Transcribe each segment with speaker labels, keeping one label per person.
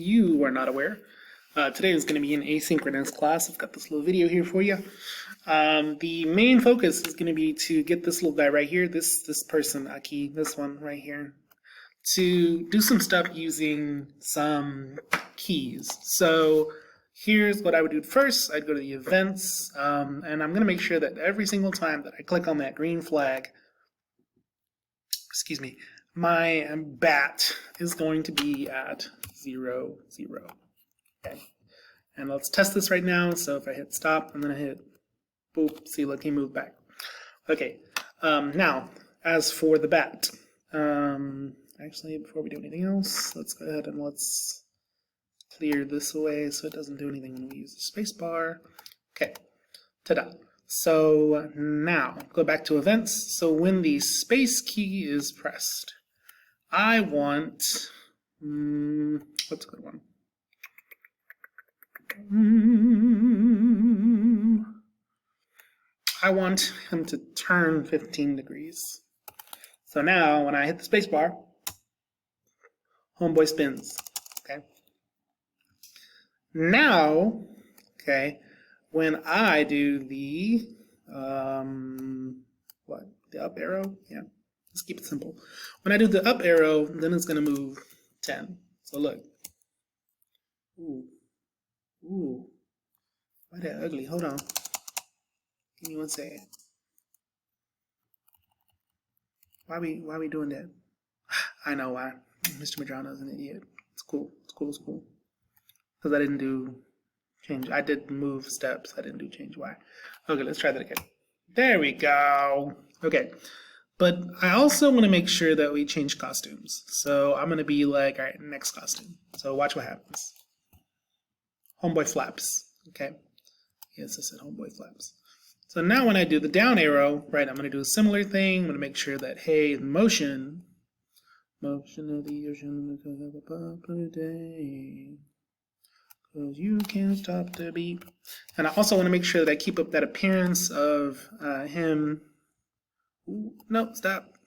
Speaker 1: you are not aware, today is going to be an asynchronous class. I've got this little video here for you. The main focus is going to be to get this little guy right here, this person, Aki, this one right here, to do some stuff using some keys. So here's what I would do first. I'd go to the events, and I'm going to make sure that every single time that I click on that green flag, excuse me, my bat is going to be at 0, 0. Okay. And let's test this right now. So if I hit stop and then I hit boop, see, look, he moved back. Okay. Now, as for the bat, actually, before we do anything else, let's go ahead and let's clear this away so it doesn't do anything when we use the space bar. Okay. Ta-da. So now, go back to events. So when the space key is pressed, I want, what's a good one? I want him to turn 15 degrees. So now, when I hit the space bar, homeboy spins, okay? Now, okay, when I do the, the up arrow? Yeah, let's keep it simple. When I do the up arrow, then it's gonna move 10. So look. Ooh. Ooh. Why that ugly? Hold on. Give me one second. Why we doing that? I know why. Mr. Madrano's an idiot. It's cool. It's cool. It's cool. Because I didn't do change. I did move steps. I didn't do change Y. Okay, let's try that again. There we go. Okay. But I also want to make sure that we change costumes. So I'm going to be like, all right, next costume. So watch what happens. Homeboy flaps. Okay. Yes, I said homeboy flaps. So now when I do the down arrow, right, I'm going to do a similar thing. I'm going to make sure that, hey, motion of the ocean because of a popular day. Because you can't stop the beat. And I also want to make sure that I keep up that appearance of him. Ooh, no, stop.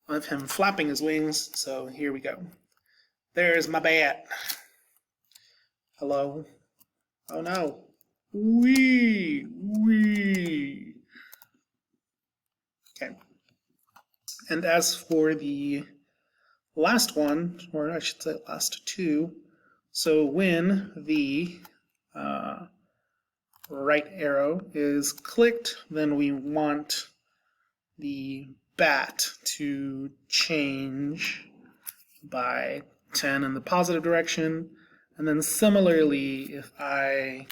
Speaker 1: Of him flapping his wings. So here we go. There's my bat. Hello. Oh no. Wee. Okay. And as for the last one, or I should say last two, so when the right arrow is clicked, then we want the bat to change by 10 in the positive direction. And then similarly, if I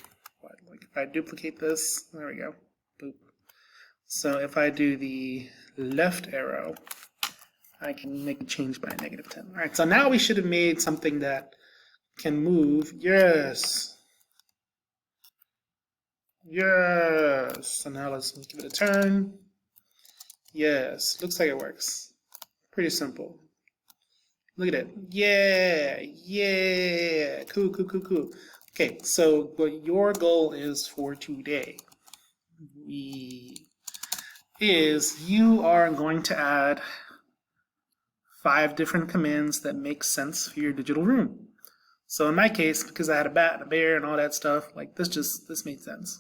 Speaker 1: duplicate this, there we go, boop. So if I do the left arrow, I can make a change by -10. All right, so now we should have made something that can move. Yes. Yes. So now let's give it a turn. Yes, looks like it works. Pretty simple. Look at it. Yeah. Cool. Okay, so what your goal is for today is you are going to add 5 different commands that make sense for your digital room. So in my case, because I had a bat and a bear and all that stuff, like this made sense.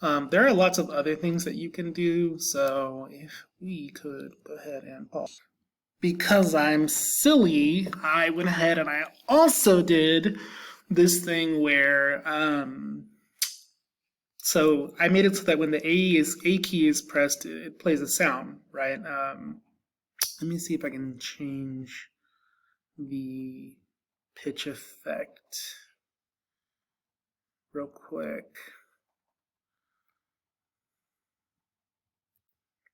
Speaker 1: There are lots of other things that you can do, so if we could go ahead and pause. Because I'm silly, I went ahead and I also did this thing where, so I made it so that when the A key is pressed, it plays a sound, right? Let me see if I can change the pitch effect real quick.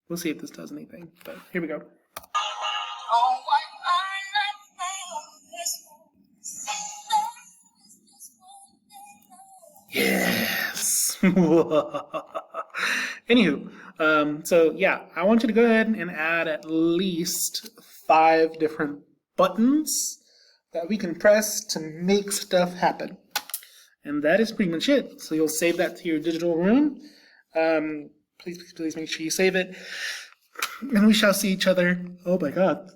Speaker 1: We'll see if this does anything, but here we go. Yes. Anywho, so yeah, I want you to go ahead and add at least 5 different buttons that we can press to make stuff happen. And that is pretty much it. So you'll save that to your digital room. Please make sure you save it. And we shall see each other. Oh my God,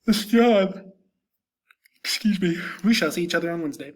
Speaker 1: this job Excuse me. We shall see each other on Wednesday.